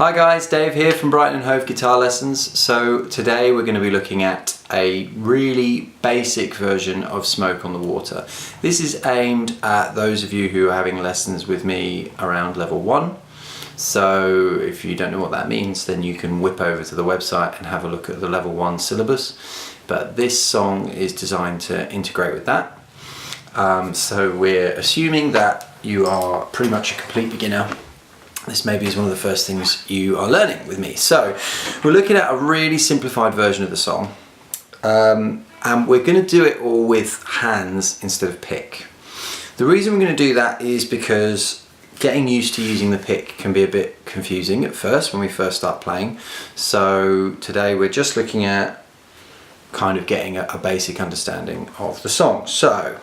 Hi guys, Dave here from Brighton and Hove Guitar Lessons. So today we're going to be looking at a really basic version of Smoke on the Water. This is aimed at those of you who are having lessons with me around level 1. So if you don't know what that means, then you can whip over to the website and have a look at the level 1 syllabus. But this song is designed to integrate with that. So we're assuming that you are pretty much a complete beginner. This maybe is one of the first things you are learning with me. So we're looking at a really simplified version of the song, and we're going to do it all with hands instead of pick. The reason we're going to do that is because getting used to using the pick can be a bit confusing at first when we first start playing. So today we're just looking at kind of getting a basic understanding of the song. So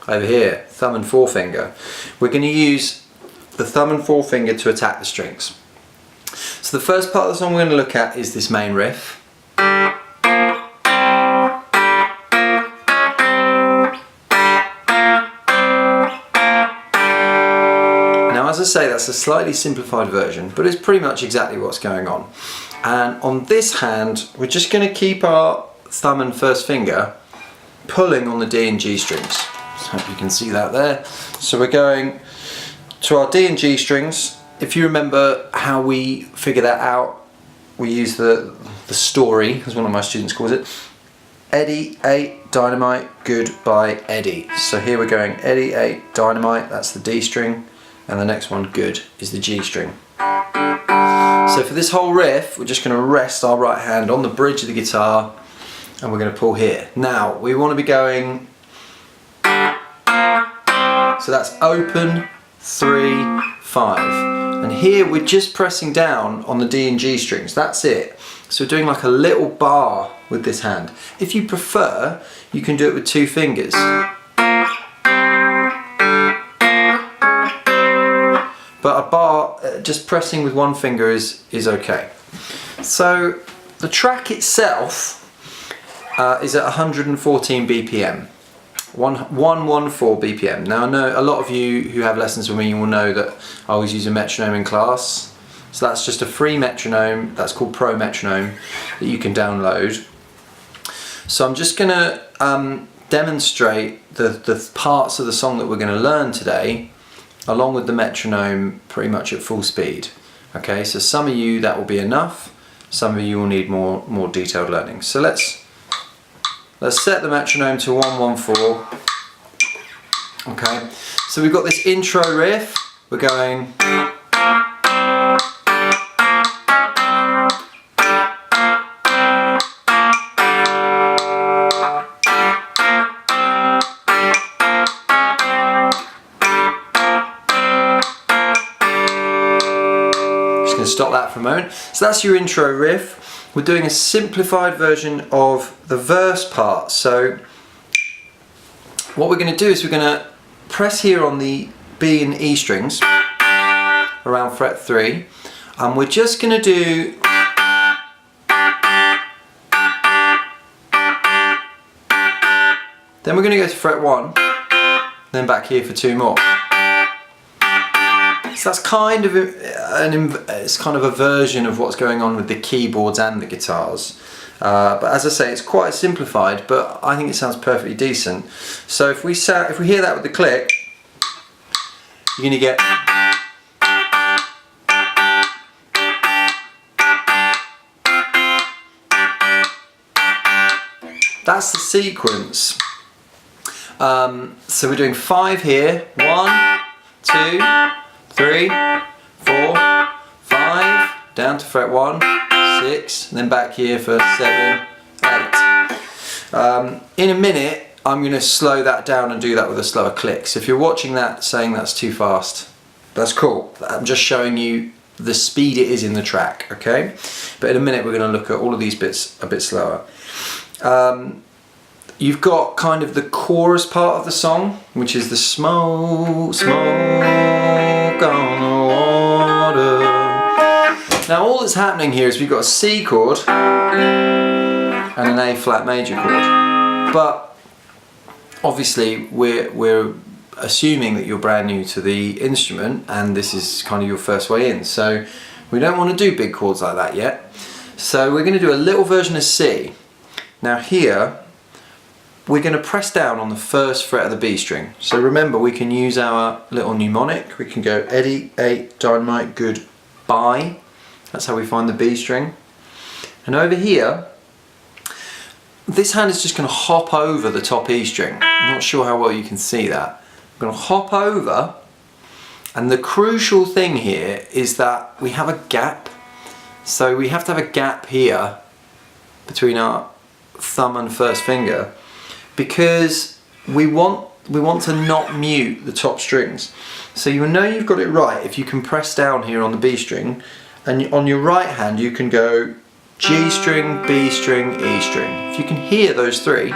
over here, thumb and forefinger, we're going to use the thumb and forefinger to attack the strings. So the first part of the song we're going to look at is this main riff. Now, as I say, that's a slightly simplified version, but it's pretty much exactly what's going on. And on this hand, we're just going to keep our thumb and first finger pulling on the D and G strings. So I hope you can see that there. So we're going to our D and G strings. If you remember how we figure that out, we use the story, as one of my students calls it. Eddie, 8, dynamite, good by Eddie. So here we're going Eddie, 8, dynamite, that's the D string, and the next one, good, is the G string. So for this whole riff, we're just going to rest our right hand on the bridge of the guitar, and we're going to pull here. Now, we want to be going, so that's open, 3, 5, and here we're just pressing down on the D and G strings. That's it. So we're doing like a little bar with this hand. If you prefer, you can do it with 2 fingers. But a bar, just pressing with 1 finger is okay. So the track itself is at 114 BPM. 114 BPM. Now I know a lot of you who have lessons with me will know that I always use a metronome in class. So that's just a free metronome, that's called Pro Metronome, that you can download. So I'm just going to demonstrate the parts of the song that we're going to learn today, along with the metronome pretty much at full speed. Okay, so some of you that will be enough, some of you will need more detailed learning. So let's set the metronome to 114. Okay, so we've got this intro riff. We're going. Just going to stop that for a moment. So that's your intro riff. We're doing a simplified version of the verse part. So what we're going to do is we're going to press here on the B and E strings around fret 3, and we're just going to do then we're going to go to fret 1, then back here for 2 more. So that's kind of it's kind of a version of what's going on with the keyboards and the guitars. But as I say, it's quite simplified, but I think it sounds perfectly decent. So if we hear that with the click, you're going to get. That's the sequence. So we're doing 5 here. 1, 2, 3, 4, 5, down to fret 1, 6, and then back here for 7, 8. In a minute, I'm going to slow that down and do that with a slower click. So if you're watching that saying that's too fast, that's cool. I'm just showing you the speed it is in the track, okay? But in a minute, we're going to look at all of these bits a bit slower. You've got kind of the chorus part of the song, which is the smoke, smoke on the water. Now all that's happening here is we've got a C chord and an A flat major chord. But obviously we're assuming that you're brand new to the instrument and this is kind of your first way in. So We don't want to do big chords like that yet. So we're going to do a little version of C. Now here, we're going to press down on the first fret of the B string. So remember, we can use our little mnemonic. We can go Eddie, 8, dynamite, goodbye. That's how we find the B string. And over here, this hand is just going to hop over the top E string. I'm not sure how well you can see that. I'm going to hop over, and the crucial thing here is that we have a gap. So we have to have a gap here between our thumb and first finger, because we want to not mute the top strings. So you know you've got it right if you can press down here on the B string, and on your right hand you can go G string, B string, E string. If you can hear those three,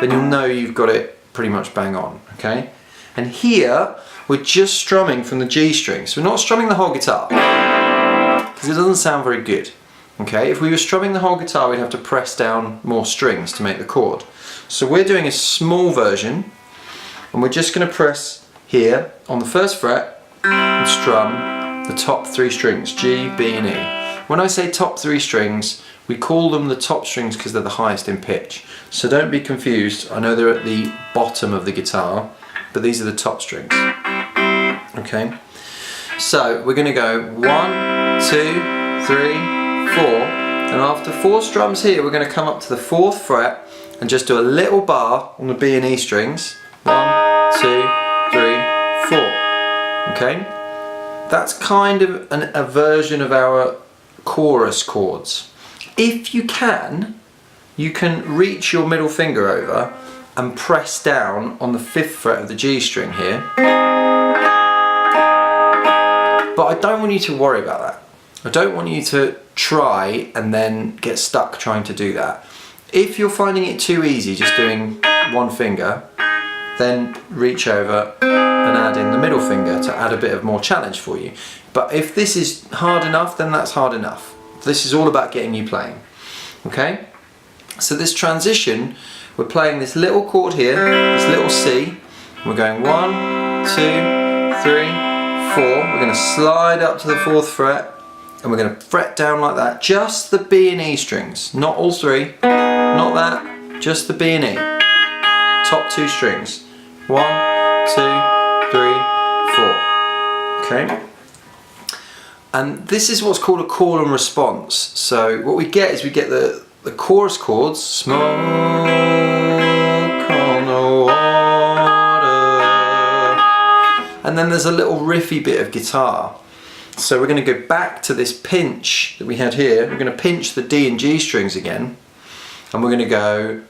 then you'll know you've got it pretty much bang on, okay? And here, we're just strumming from the G string. So we're not strumming the whole guitar, because it doesn't sound very good, okay? If we were strumming the whole guitar, we'd have to press down more strings to make the chord. So we're doing a small version, and we're just gonna press here on the first fret and strum the top 3 strings, G, B and E. When I say top 3 strings, we call them the top strings because they're the highest in pitch. So don't be confused, I know they're at the bottom of the guitar, but these are the top strings. Okay, so we're going to go 1, 2, 3, 4, and after 4 strums here, we're going to come up to the 4th fret and just do a little bar on the B and E strings. 1, 2, 3, 4. Okay, that's kind of a version of our chorus chords. If you can reach your middle finger over and press down on the 5th fret of the G string here. But I don't want you to worry about that. I don't want you to try and then get stuck trying to do that. If you're finding it too easy just doing one finger, then reach over and add in the middle finger to add a bit of more challenge for you. But if this is hard enough, then that's hard enough. This is all about getting you playing. Okay? So this transition, we're playing this little chord here, this little C. We're going 1, 2, 3, 4. We're going to slide up to the 4th fret, and we're going to fret down like that. Just the B and E strings, not all 3, not that, just the B and E. Top 2 strings. 1, 2, 3, 4. Okay? And this is what's called a call and response. So what we get is we get the chorus chords, smoke on the water, and then there's a little riffy bit of guitar. So we're going to go back to this pinch that we had here. We're going to pinch the D and G strings again, and we're going to go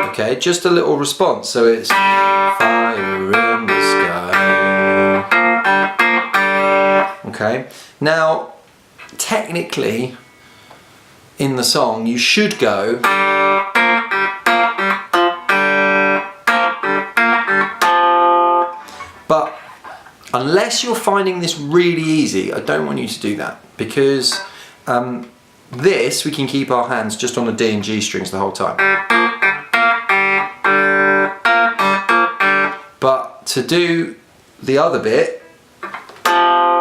okay, just a little response. So it's fire in the sky. Okay, now technically in the song you should go but unless you're finding this really easy, I don't want you to do that, because this we can keep our hands just on the D and G strings the whole time. But to do the other bit,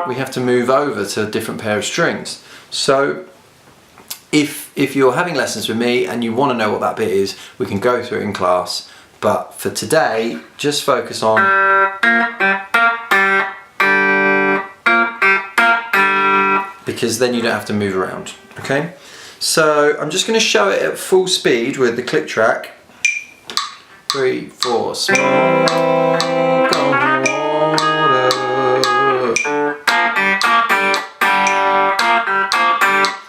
we have to move over to a different pair of strings. So if you're having lessons with me and you want to know what that bit is, we can go through it in class. But for today, just focus on because then you don't have to move around. Okay? So I'm just going to show it at full speed with the click track. 3, 4, smoke on the water.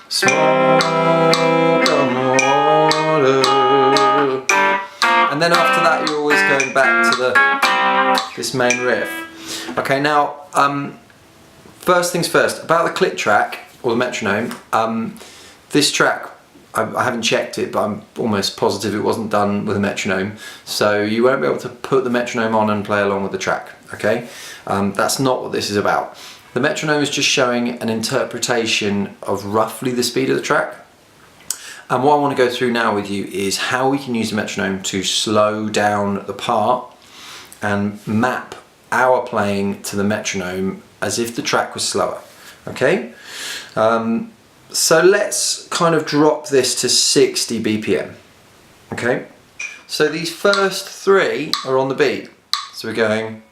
Smoke on the water. And then after that you're always going back to this main riff. Okay, now first things first, about the click track or the metronome. This track, I haven't checked it, but I'm almost positive it wasn't done with a metronome, so you won't be able to put the metronome on and play along with the track, okay? That's not what this is about. The metronome is just showing an interpretation of roughly the speed of the track, And what I want to go through now with you is how we can use the metronome to slow down the part and map our playing to the metronome as if the track was slower. Okay? So let's kind of drop this to 60 BPM. Okay? So these first three are on the beat. So we're going.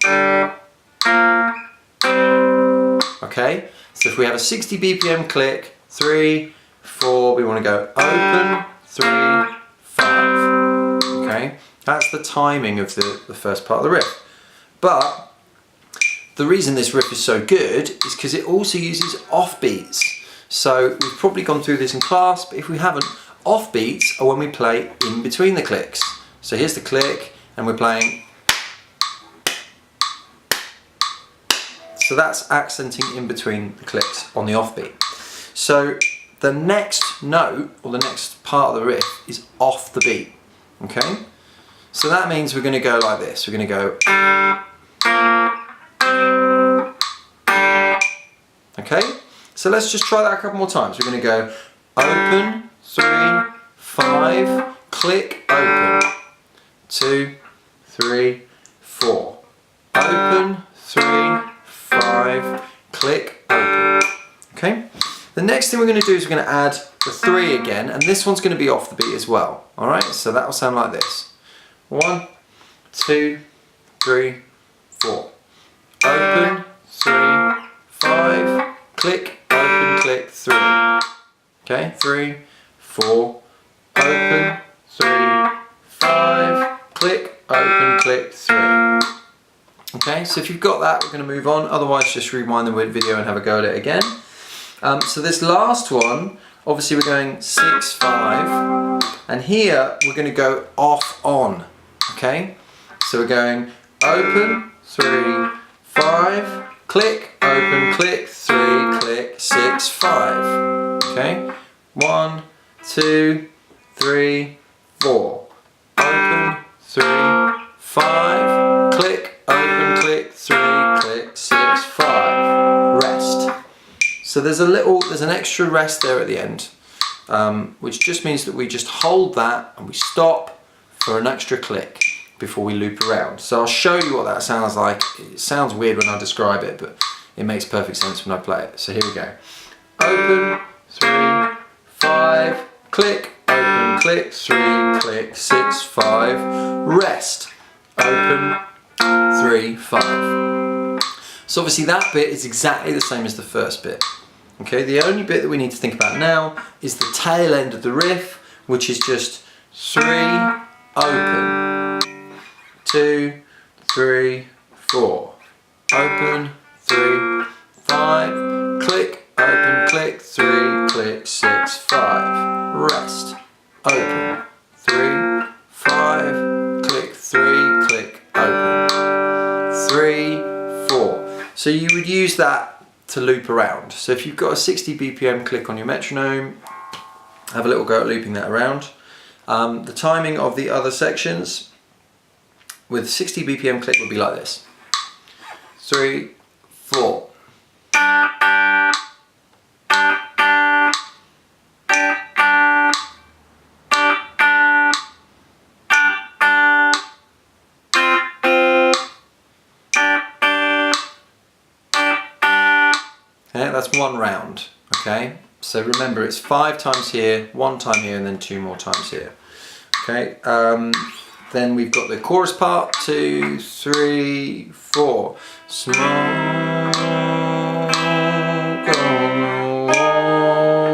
Okay? So if we have a 60 BPM click, 3, 4, we want to go open, 3, 5. Okay? That's the timing of the first part of the riff. But the reason this riff is so good is because it also uses offbeats. So we've probably gone through this in class, but if we haven't, offbeats are when we play in between the clicks. So here's the click, and we're playing. So that's accenting in between the clicks on the offbeat. So the next note, or the next part of the riff, is off the beat. Okay? So that means we're going to go like this. We're going to go. Okay? So let's just try that a couple more times. We're going to go open, 3, 5, click, open, 2, 3, 4, open, 3, 5, click, open. Okay? The next thing we're going to do is we're going to add the 3 again, and this one's going to be off the beat as well. Alright? So that will sound like this. 1, 2, 3, 4. Open, 3, 5, click, open, click, 3. Okay? 3, 4, open, 3, 5, click, open, click, 3. Okay, so if you've got that, we're going to move on. Otherwise, just rewind the video and have a go at it again. So this last one, obviously we're going 6, 5, and here we're going to go off on. Okay, so we're going open, 3, 5, click, open, click, 3, click, 6, 5. Okay, 1, 2, 3, 4. Open, 3, 5, click, open, click, 3, click, 6, 5. Rest. So there's an extra rest there at the end, which just means that we just hold that and we stop for an extra click before we loop around. So I'll show you what that sounds like. It sounds weird when I describe it, but it makes perfect sense when I play it. So here we go. Open, 3, 5, click, open, click, 3, click, 6, 5, rest, open, 3, 5. So obviously that bit is exactly the same as the first bit. Okay, the only bit that we need to think about now is the tail end of the riff, which is just 3, open, 2, 3, 4, open, 3, 5, click, open, click, 3, click, 6, 5, rest, open, 3, 5, click, 3, click, open, 3, 4. So you would use that to loop around. So if you've got a 60 BPM click on your metronome, have a little go at looping that around. The timing of the other sections with 60 BPM click would be like this. 3, 4. Okay, that's one round. Okay, so remember it's 5 times here, 1 time here, and then 2 more times here. Okay, then we've got the chorus part, 2, 3, 4. Smoke on the water.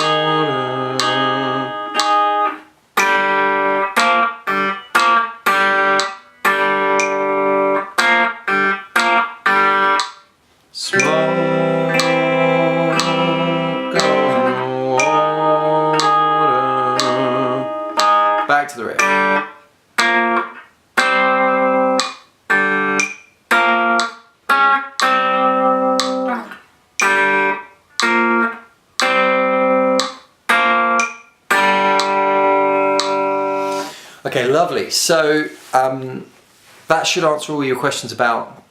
Smoke. Back to the riff. Okay, lovely. So that should answer all your questions about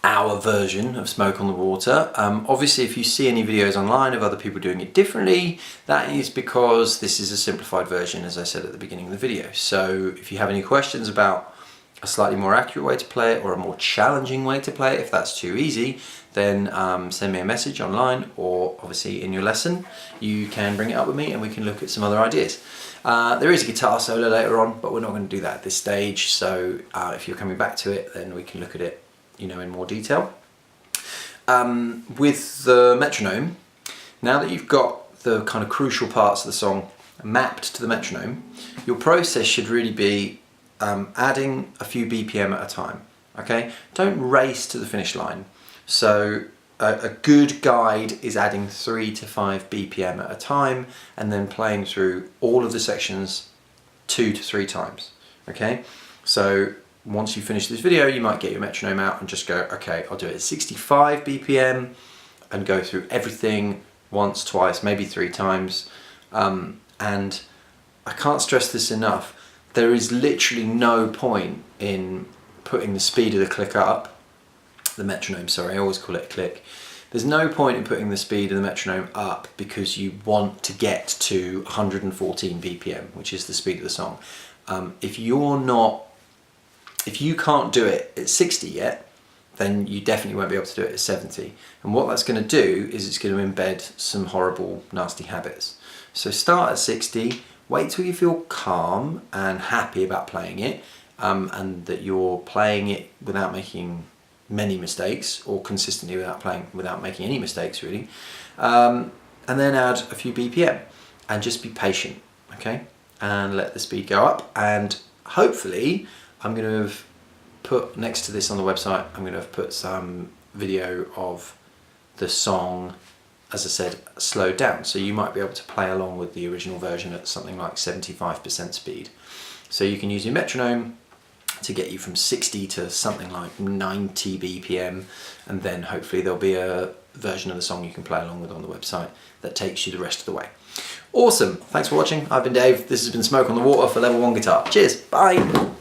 our version of Smoke on the Water. Obviously, if you see any videos online of other people doing it differently, that is because this is a simplified version, as I said at the beginning of the video. So if you have any questions about a slightly more accurate way to play it or a more challenging way to play it, if that's too easy, then send me a message online, or obviously in your lesson you can bring it up with me and we can look at some other ideas. There is a guitar solo later on, but we're not going to do that at this stage, so if you're coming back to it, then we can look at it, you know, in more detail. With the metronome, now that you've got the kind of crucial parts of the song mapped to the metronome, your process should really be adding a few BPM at a time. Okay, don't race to the finish line. So a good guide is adding 3 to 5 BPM at a time and then playing through all of the sections 2 to 3 times. Okay, so once you finish this video, you might get your metronome out and just go, okay, I'll do it at 65 BPM and go through everything once, twice, maybe 3 times. And I can't stress this enough. There is literally no point in putting the speed of the click up, the metronome, sorry, I always call it a click. There's no point in putting the speed of the metronome up because you want to get to 114 BPM, which is the speed of the song. If you can't do it at 60 yet, then you definitely won't be able to do it at 70. And what that's going to do is it's going to embed some horrible, nasty habits. So start at 60, wait till you feel calm and happy about playing it, and that you're playing it without making many mistakes, or consistently without making any mistakes really, and then add a few BPM and just be patient, okay, and let the speed go up. And hopefully I'm going to have put next to this on the website, I'm going to have put some video of the song, as I said, slowed down, so you might be able to play along with the original version at something like 75% speed. So you can use your metronome to get you from 60 to something like 90 BPM, and then hopefully there'll be a version of the song you can play along with on the website that takes you the rest of the way. Awesome, thanks for watching. I've been Dave, this has been Smoke on the Water for Level 1 Guitar. Cheers, bye!